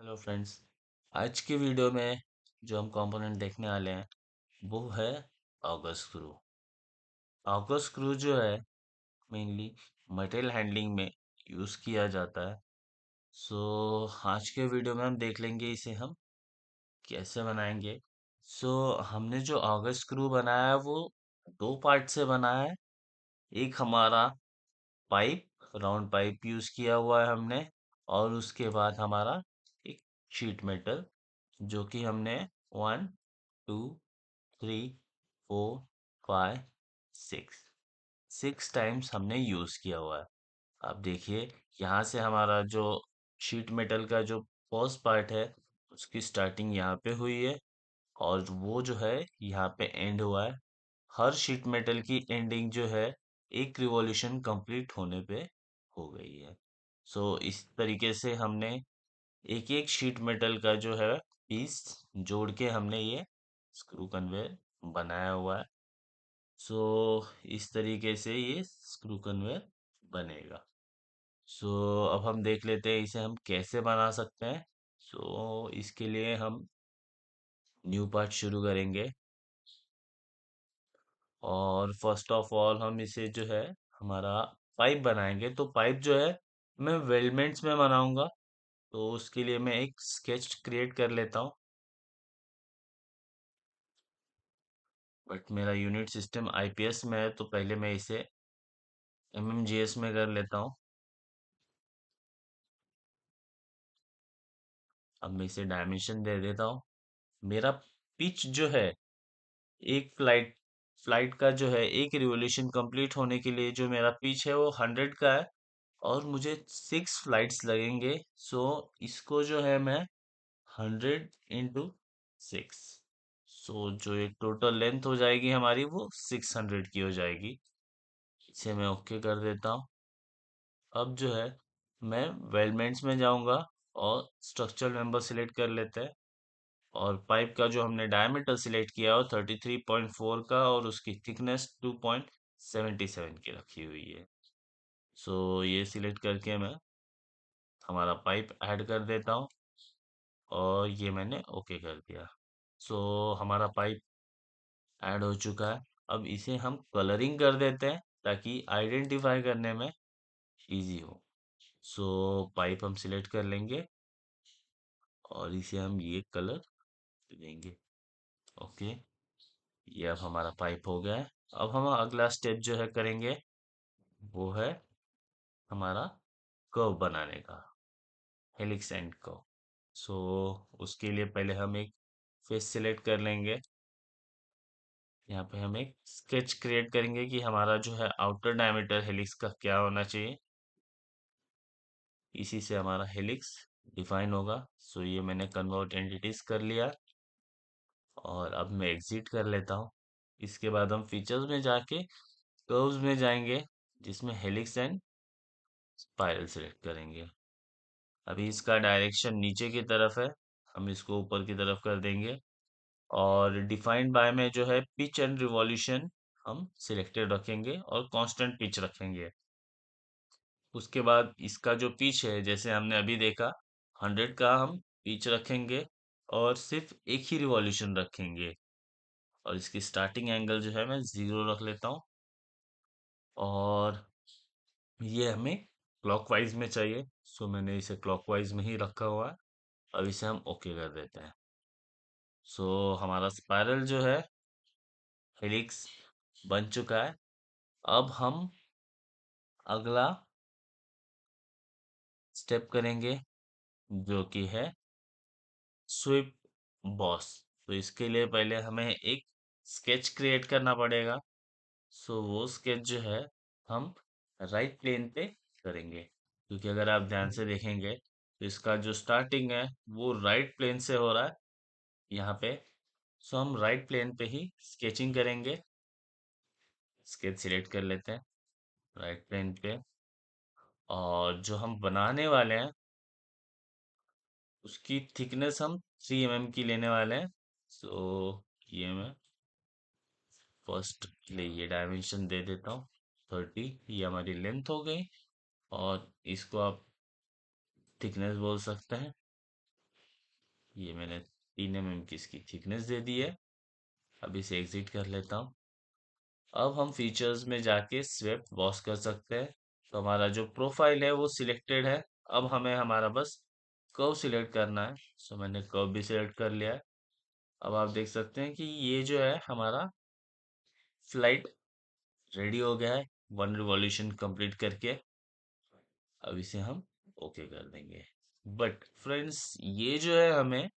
Hello friends. आज के video में जो हम कंपोनेंट देखने वाले हैं वो है ऑगर स्क्रू। ऑगर स्क्रू जो है मेनली मटेरियल हैंडलिंग में यूज़ किया जाता है। सो आज के वीडियो में हम देख लेंगे इसे हम कैसे बनाएंगे। सो हमने जो ऑगर स्क्रू बनाया है वो दो पार्ट से बना है। एक हमारा पाइप, राउंड पाइप यूज़ किया हुआ है हमने, और उसके बाद हमारा एक शीट मेटल जो कि हमने 1 2 3 4 5 6 6 टाइम्स हमने यूज किया हुआ है। अब देखिए, यहाँ से हमारा जो शीट मेटल का जो फर्स्ट पार्ट है उसकी स्टार्टिंग यहाँ पे हुई है, और वो जो है यहाँ पे एंड हुआ है। हर शीट मेटल की एंडिंग जो है एक रिवॉल्यूशन कंप्लीट होने पे हो गई है। सो इस तरीके से हमने एक एक शीट मेटल का जो है पीस जोड़ के हमने ये स्क्रू कन्वेयर बनाया हुआ है। सो इस तरीके से ये स्क्रू कन्वेयर बनेगा। सो अब हम देख लेते हैं इसे हम कैसे बना सकते हैं। सो इसके लिए हम न्यू पार्ट शुरू करेंगे, और फर्स्ट ऑफ ऑल हम इसे जो है हमारा पाइप बनाएंगे। तो पाइप जो है मैं वेल्डमेंट्स में बनाऊंगा। तो उसके लिए मैं एक स्केच क्रिएट कर लेता हूँ, बट मेरा यूनिट सिस्टम आईपीएस में है तो पहले मैं इसे एमएमजीएस में कर लेता हूँ। अब मैं इसे डायमेंशन दे देता हूँ। मेरा पिच जो है, एक फ्लाइट फ्लाइट का जो है एक रिवोल्यूशन कंप्लीट होने के लिए जो मेरा पिच है वो 100 का है, और मुझे 6 फ्लाइट्स लगेंगे। सो इसको जो है मैं 100 × 6, सो जो एक टोटल लेंथ हो जाएगी हमारी वो 600 की हो जाएगी। इसे मैं ओके कर देता हूँ। अब जो है मैं वेल्डमेंट्स में जाऊंगा और स्ट्रक्चरल मेंबर सिलेक्ट कर लेते हैं, और पाइप का जो हमने डायमीटर सिलेक्ट किया है वो 33.4 का, और उसकी थिकनेस 2.77 की रखी हुई है। सो ये सिलेक्ट करके मैं हमारा पाइप ऐड कर देता हूँ, और ये मैंने ओके कर दिया। सो हमारा पाइप ऐड हो चुका है। अब इसे हम कलरिंग कर देते हैं ताकि आइडेंटिफाई करने में इजी हो। सो पाइप हम सिलेक्ट कर लेंगे और इसे हम ये कलर देंगे। ओके, ये अब हमारा पाइप हो गया है। अब हम अगला स्टेप जो है करेंगे वो है हमारा कर्व बनाने का, हेलिक्स एंड कर्व। सो उसके लिए पहले हम एक फेस सिलेक्ट कर लेंगे। यहाँ पे हम एक स्केच क्रिएट करेंगे कि हमारा जो है आउटर डायमीटर हेलिक्स का क्या होना चाहिए। इसी से हमारा हेलिक्स डिफाइन होगा। सो ये मैंने कन्वर्ट एंटिटीज कर लिया, और अब मैं एग्जिट कर लेता हूँ। इसके बाद हम फीचर्स में जाके कर्व्स में जाएंगे, जिसमें हेलिक्स एंड स्पाइरल सेलेक्ट करेंगे। अभी इसका डायरेक्शन नीचे की तरफ है, हम इसको ऊपर की तरफ कर देंगे। और डिफाइंड बाय में जो है पिच एंड रिवॉल्यूशन हम सिलेक्टेड रखेंगे और कांस्टेंट पिच रखेंगे। उसके बाद इसका जो पिच है जैसे हमने अभी देखा 100 का हम पिच रखेंगे, और सिर्फ एक ही रिवॉल्यूशन रखेंगे। और इसकी स्टार्टिंग एंगल जो है मैं 0 रख लेता हूँ, और ये हमें क्लॉकवाइज में चाहिए। सो मैंने इसे क्लॉकवाइज में ही रखा हुआ है। अब इसे हम ओके कर देते हैं। सो हमारा स्पाइरल जो है हेलिक्स बन चुका है। अब हम अगला स्टेप करेंगे जो कि है स्वीप बॉस। तो इसके लिए पहले हमें एक स्केच क्रिएट करना पड़ेगा। सो वो स्केच जो है हम राइट प्लेन पे करेंगे, क्योंकि अगर आप ध्यान से देखेंगे तो इसका जो स्टार्टिंग है वो राइट प्लेन से हो रहा है यहाँ पे। सो हम राइट प्लेन पे ही स्केचिंग करेंगे। स्केच सिलेक्ट कर लेते हैं राइट प्लेन पे, और जो हम बनाने वाले हैं उसकी थिकनेस हम 3 mm की लेने वाले हैं। सो ये मैं फर्स्ट के लिए ये डायमेंशन दे देता हूँ 30। ये हमारी लेंथ हो गई, और इसको आप थिकनेस बोल सकते हैं। ये मैंने 3 mm की इसकी थिकनेस दे दी है। अब इसे एग्जिट कर लेता हूँ। अब हम फीचर्स में जाके स्वेप वॉश कर सकते हैं। तो हमारा जो प्रोफाइल है वो सिलेक्टेड है। अब हमें हमारा बस कर्व सिलेक्ट करना है। सो मैंने कर्व भी सिलेक्ट कर लिया है। अब आप देख सकते हैं कि ये जो है हमारा फ्लाइट रेडी हो गया है 1 रिवॉल्यूशन कंप्लीट करके। अब इसे हम ओके कर देंगे। बट फ्रेंड्स, ये जो है हमें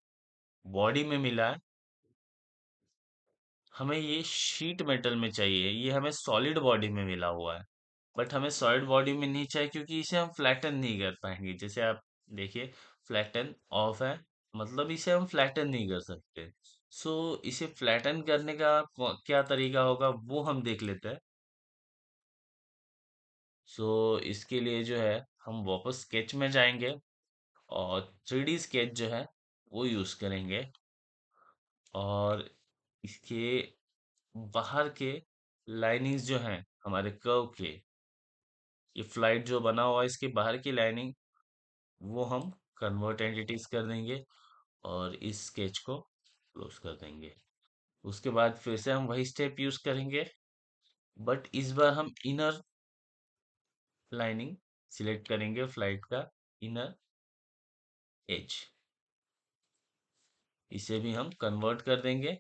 बॉडी में मिला है, हमें ये शीट मेटल में चाहिए। ये हमें सॉलिड बॉडी में मिला हुआ है। बट हमें सॉलिड बॉडी में नहीं चाहिए क्योंकि इसे हम फ्लैटन नहीं कर पाएंगे। जैसे आप देखिए, फ्लैटन ऑफ है, मतलब इसे हम फ्लैटन नहीं कर सकते। सो इसे फ्लैटन करने का क्या तरीका होगा वो हम देख लेते हैं। सो इसके लिए जो है हम वापस स्केच में जाएंगे और 3D स्केच जो है वो यूज करेंगे। और इसके बाहर के लाइनिंग्स जो हैं हमारे कर्व के, ये फ्लाइट जो बना हुआ है इसके बाहर की लाइनिंग वो हम कन्वर्ट एंटिटीज कर देंगे और इस स्केच को क्लोज कर देंगे। उसके बाद फिर से हम वही स्टेप यूज करेंगे, बट इस बार हम इनर लाइनिंग सिलेक्ट करेंगे फ्लाइट का इनर एज। इसे भी हम कन्वर्ट कर देंगे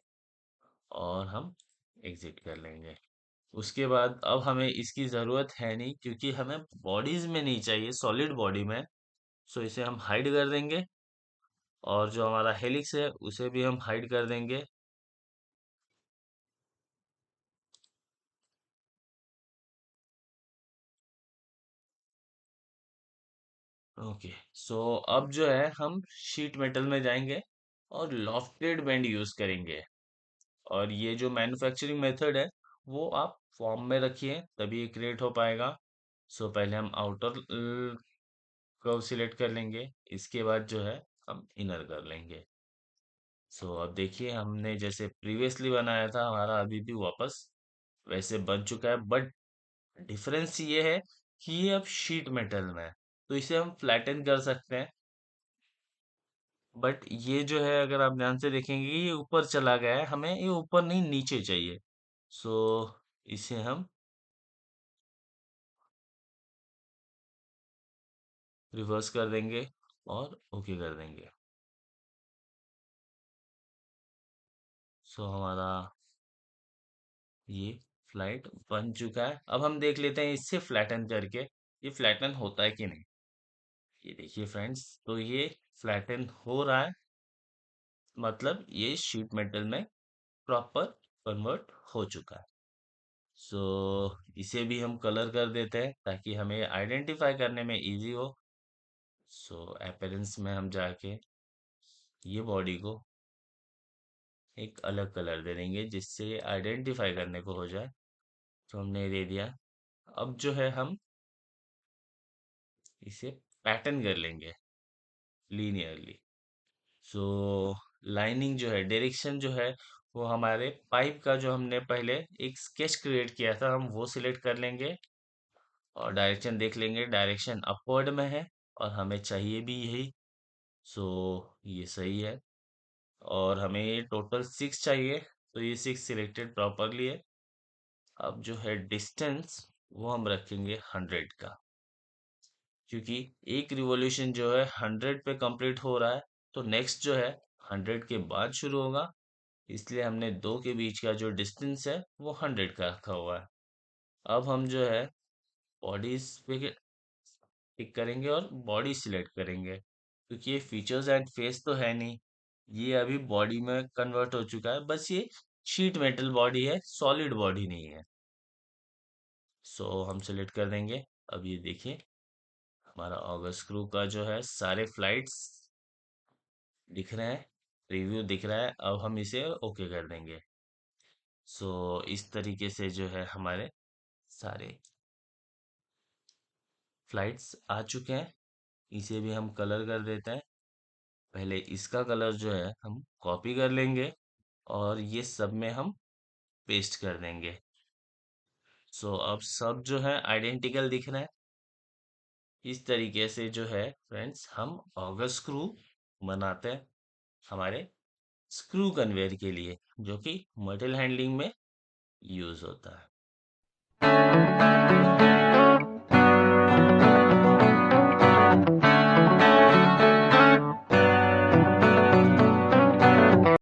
और हम एग्जिट कर लेंगे। उसके बाद अब हमें इसकी ज़रूरत है नहीं क्योंकि हमें बॉडीज में नहीं चाहिए, सॉलिड बॉडी में। सो इसे हम हाइड कर देंगे और जो हमारा हेलिक्स है उसे भी हम हाइड कर देंगे। ओके, सो अब जो है हम शीट मेटल में जाएंगे और लॉफ्टेड बेंड यूज करेंगे। और ये जो मैन्युफैक्चरिंग मेथड है वो आप फॉर्म में रखिए तभी ये क्रिएट हो पाएगा। सो पहले हम आउटर कर्व सिलेक्ट कर लेंगे, इसके बाद जो है हम इनर कर लेंगे। सो अब देखिए, हमने जैसे प्रीवियसली बनाया था हमारा अभी भी वापस वैसे बन चुका है। बट डिफरेंस ये है कि ये अब शीट मेटल में है, तो इसे हम फ्लैटन कर सकते हैं। बट ये जो है अगर आप ध्यान से देखेंगे ये ऊपर चला गया है, हमें ये ऊपर नहीं नीचे चाहिए। सो इसे हम रिवर्स कर देंगे और ओके कर देंगे। सो हमारा ये फ्लाइट बन चुका है। अब हम देख लेते हैं इससे फ्लैटन करके ये फ्लैटन होता है कि नहीं। ये देखिए फ्रेंड्स, तो ये फ्लैटन हो रहा है, मतलब ये शीट मेटल में प्रॉपर कन्वर्ट हो चुका है। सो इसे भी हम कलर कर देते हैं ताकि हमें आइडेंटिफाई करने में इजी हो। सो अपीयरेंस में हम जाके ये बॉडी को एक अलग कलर दे देंगे जिससे आइडेंटिफाई करने को हो जाए। तो हमने दे दिया। अब जो है हम इसे पैटर्न कर लेंगे लीनियरली। सो लाइनिंग जो है, डायरेक्शन जो है, वो हमारे पाइप का जो हमने पहले एक स्केच क्रिएट किया था हम वो सिलेक्ट कर लेंगे। और डायरेक्शन देख लेंगे, डायरेक्शन अपवर्ड में है और हमें चाहिए भी यही। सो ये सही है। और हमें ये टोटल 6 चाहिए, तो ये 6 सिलेक्टेड प्रॉपरली है। अब जो है डिस्टेंस वो हम रखेंगे 100 का, क्योंकि एक रिवॉल्यूशन जो है 100 पे कंप्लीट हो रहा है, तो नेक्स्ट जो है 100 के बाद शुरू होगा। इसलिए हमने दो के बीच का जो डिस्टेंस है वो 100 का रखा हुआ है। अब हम जो है बॉडीज पे टिक करेंगे और बॉडी सिलेक्ट करेंगे, क्योंकि ये फीचर्स एंड फेस तो है नहीं, ये अभी बॉडी में कन्वर्ट हो चुका है। बस ये शीट मेटल बॉडी है, सॉलिड बॉडी नहीं है। सो हम सिलेक्ट कर देंगे। अब ये देखिए, हमारा ऑगस्ट क्रू का जो है सारे फ्लाइट्स दिख रहे हैं, रिव्यू दिख रहा है। अब हम इसे ओके कर देंगे। सो इस तरीके से जो है हमारे सारे फ्लाइट्स आ चुके हैं। इसे भी हम कलर कर देते हैं। पहले इसका कलर जो है हम कॉपी कर लेंगे और ये सब में हम पेस्ट कर देंगे। सो अब सब जो है आइडेंटिकल दिख रहा है। इस तरीके से जो है फ्रेंड्स हम ऑगस्ट क्रू बनाते हैं। हमारे स्क्रू कन्वेयर के लिए, जो कि मटेरियल हैंडलिंग में यूज होता है।